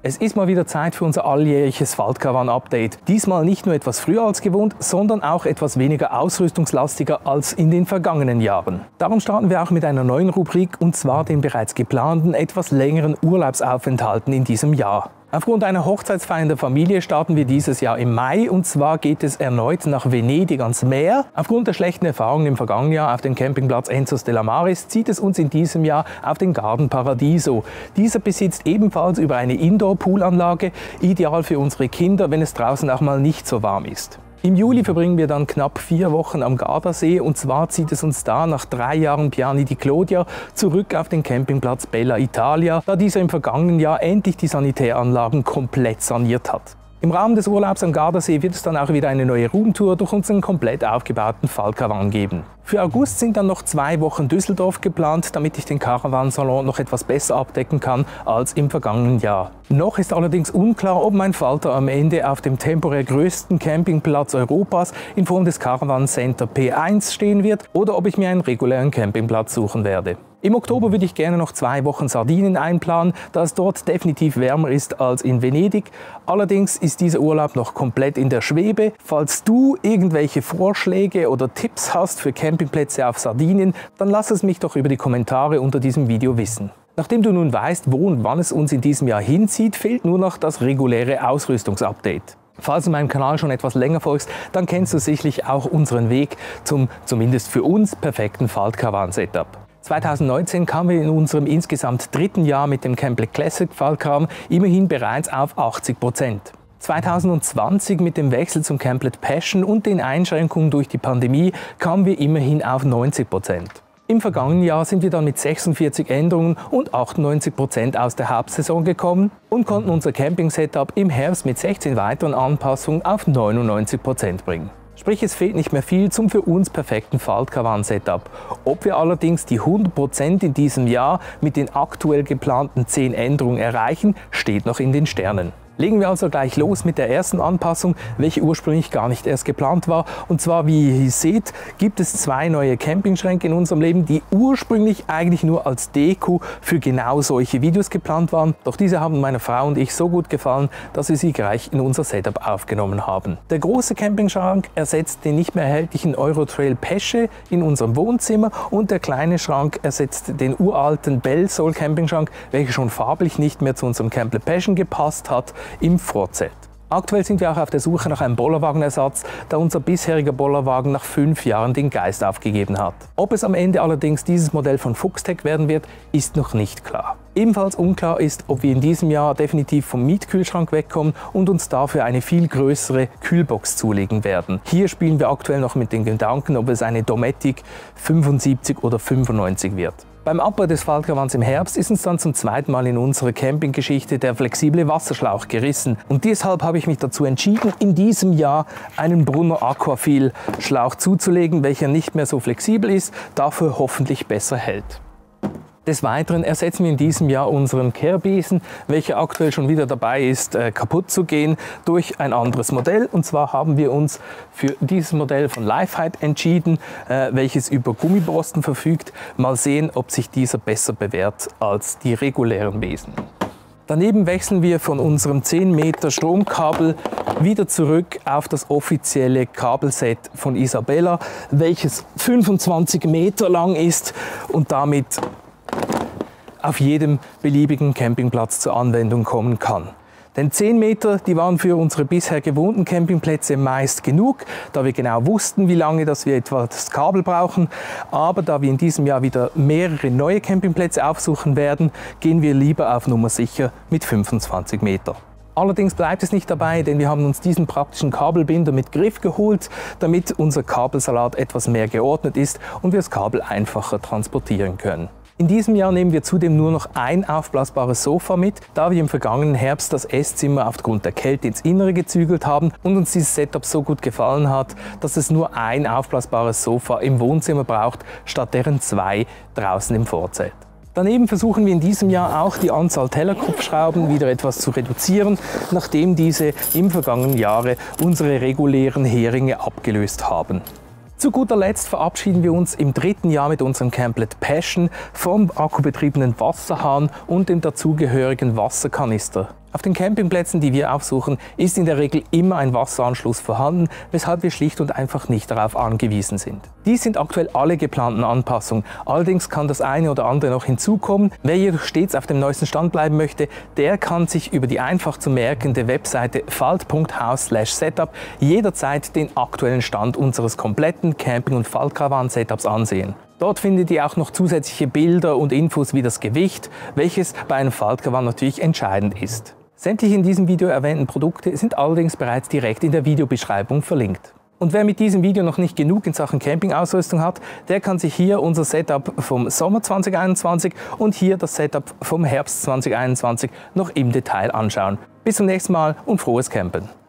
Es ist mal wieder Zeit für unser alljährliches Faltcaravan-Update. Diesmal nicht nur etwas früher als gewohnt, sondern auch etwas weniger ausrüstungslastiger als in den vergangenen Jahren. Darum starten wir auch mit einer neuen Rubrik, und zwar den bereits geplanten, etwas längeren Urlaubsaufenthalten in diesem Jahr. Aufgrund einer Hochzeitsfeier in der Familie starten wir dieses Jahr im Mai, und zwar geht es erneut nach Venedig ans Meer. Aufgrund der schlechten Erfahrungen im vergangenen Jahr auf dem Campingplatz Enzos de la Maris zieht es uns in diesem Jahr auf den Garden Paradiso. Dieser besitzt ebenfalls über eine Indoor-Poolanlage, ideal für unsere Kinder, wenn es draußen auch mal nicht so warm ist. Im Juli verbringen wir dann knapp 4 Wochen am Gardasee, und zwar zieht es uns da nach 3 Jahren Piani di Clodia zurück auf den Campingplatz Bella Italia, da dieser im vergangenen Jahr endlich die Sanitäranlagen komplett saniert hat. Im Rahmen des Urlaubs am Gardasee wird es dann auch wieder eine neue Roomtour durch unseren komplett aufgebauten Faltcaravan geben. Für August sind dann noch 2 Wochen Düsseldorf geplant, damit ich den Caravansalon noch etwas besser abdecken kann als im vergangenen Jahr. Noch ist allerdings unklar, ob mein Falter am Ende auf dem temporär größten Campingplatz Europas in Form des Caravan Center P1 stehen wird oder ob ich mir einen regulären Campingplatz suchen werde. Im Oktober würde ich gerne noch 2 Wochen Sardinien einplanen, da es dort definitiv wärmer ist als in Venedig. Allerdings ist dieser Urlaub noch komplett in der Schwebe. Falls du irgendwelche Vorschläge oder Tipps hast für Campingplätze auf Sardinien, dann lass es mich doch über die Kommentare unter diesem Video wissen. Nachdem du nun weißt, wo und wann es uns in diesem Jahr hinzieht, fehlt nur noch das reguläre Ausrüstungsupdate. Falls du meinem Kanal schon etwas länger folgst, dann kennst du sicherlich auch unseren Weg zum, zumindest für uns, perfekten Faltcaravan-Setup. 2019 kamen wir in unserem insgesamt 3. Jahr mit dem Campbell Classic Faltcaravan immerhin bereits auf 80%. 2020 mit dem Wechsel zum Campbell Passion und den Einschränkungen durch die Pandemie kamen wir immerhin auf 90%. Im vergangenen Jahr sind wir dann mit 46 Änderungen und 98% aus der Hauptsaison gekommen und konnten unser Camping-Setup im Herbst mit 16 weiteren Anpassungen auf 99% bringen. Sprich, es fehlt nicht mehr viel zum für uns perfekten Faltcaravan-Setup. Ob wir allerdings die 100% in diesem Jahr mit den aktuell geplanten 10 Änderungen erreichen, steht noch in den Sternen. Legen wir also gleich los mit der ersten Anpassung, welche ursprünglich gar nicht erst geplant war. Und zwar, wie ihr hier seht, gibt es 2 neue Campingschränke in unserem Leben, die ursprünglich eigentlich nur als Deko für genau solche Videos geplant waren. Doch diese haben meiner Frau und ich so gut gefallen, dass wir sie gleich in unser Setup aufgenommen haben. Der große Campingschrank ersetzt den nicht mehr erhältlichen Eurotrail Pesce in unserem Wohnzimmer, und der kleine Schrank ersetzt den uralten Belsol Campingschrank, welcher schon farblich nicht mehr zu unserem Campbell Passion gepasst hat, im Vorzelt. Aktuell sind wir auch auf der Suche nach einem Bollerwagenersatz, da unser bisheriger Bollerwagen nach 5 Jahren den Geist aufgegeben hat. Ob es am Ende allerdings dieses Modell von Fuchstec werden wird, ist noch nicht klar. Ebenfalls unklar ist, ob wir in diesem Jahr definitiv vom Mietkühlschrank wegkommen und uns dafür eine viel größere Kühlbox zulegen werden. Hier spielen wir aktuell noch mit den Gedanken, ob es eine Dometic 75 oder 95 wird. Beim Abbau des Faltcaravans im Herbst ist uns dann zum 2. Mal in unserer Campinggeschichte der flexible Wasserschlauch gerissen. Und deshalb habe ich mich dazu entschieden, in diesem Jahr einen Brunner Aquafil Schlauch zuzulegen, welcher nicht mehr so flexibel ist, dafür hoffentlich besser hält. Des Weiteren ersetzen wir in diesem Jahr unseren Kehrbesen, welcher aktuell schon wieder dabei ist, kaputt zu gehen, durch ein anderes Modell. Und zwar haben wir uns für dieses Modell von Lifehide entschieden, welches über Gummiborsten verfügt. Mal sehen, ob sich dieser besser bewährt als die regulären Besen. Daneben wechseln wir von unserem 10 Meter Stromkabel wieder zurück auf das offizielle Kabelset von Isabella, welches 25 Meter lang ist und damit auf jedem beliebigen Campingplatz zur Anwendung kommen kann. Denn 10 Meter, die waren für unsere bisher gewohnten Campingplätze meist genug, da wir genau wussten, wie lange wir etwa das Kabel brauchen. Aber da wir in diesem Jahr wieder mehrere neue Campingplätze aufsuchen werden, gehen wir lieber auf Nummer sicher mit 25 Meter. Allerdings bleibt es nicht dabei, denn wir haben uns diesen praktischen Kabelbinder mit Griff geholt, damit unser Kabelsalat etwas mehr geordnet ist und wir das Kabel einfacher transportieren können. In diesem Jahr nehmen wir zudem nur noch ein aufblasbares Sofa mit, da wir im vergangenen Herbst das Esszimmer aufgrund der Kälte ins Innere gezügelt haben und uns dieses Setup so gut gefallen hat, dass es nur ein aufblasbares Sofa im Wohnzimmer braucht, statt deren 2 draußen im Vorzelt. Daneben versuchen wir in diesem Jahr auch die Anzahl Tellerkopfschrauben wieder etwas zu reduzieren, nachdem diese im vergangenen Jahre unsere regulären Heringe abgelöst haben. Zu guter Letzt verabschieden wir uns im 3. Jahr mit unserem Campbell Passion vom akkubetriebenen Wasserhahn und dem dazugehörigen Wasserkanister. Auf den Campingplätzen, die wir aufsuchen, ist in der Regel immer ein Wasseranschluss vorhanden, weshalb wir schlicht und einfach nicht darauf angewiesen sind. Dies sind aktuell alle geplanten Anpassungen, allerdings kann das eine oder andere noch hinzukommen. Wer jedoch stets auf dem neuesten Stand bleiben möchte, der kann sich über die einfach zu merkende Webseite falт.house/setup jederzeit den aktuellen Stand unseres kompletten Camping- und Faltkarawan-Setups ansehen. Dort findet ihr auch noch zusätzliche Bilder und Infos wie das Gewicht, welches bei einem Faltkarawan natürlich entscheidend ist. Sämtliche in diesem Video erwähnten Produkte sind allerdings bereits direkt in der Videobeschreibung verlinkt. Und wer mit diesem Video noch nicht genug in Sachen Campingausrüstung hat, der kann sich hier unser Setup vom Sommer 2021 und hier das Setup vom Herbst 2021 noch im Detail anschauen. Bis zum nächsten Mal und frohes Campen!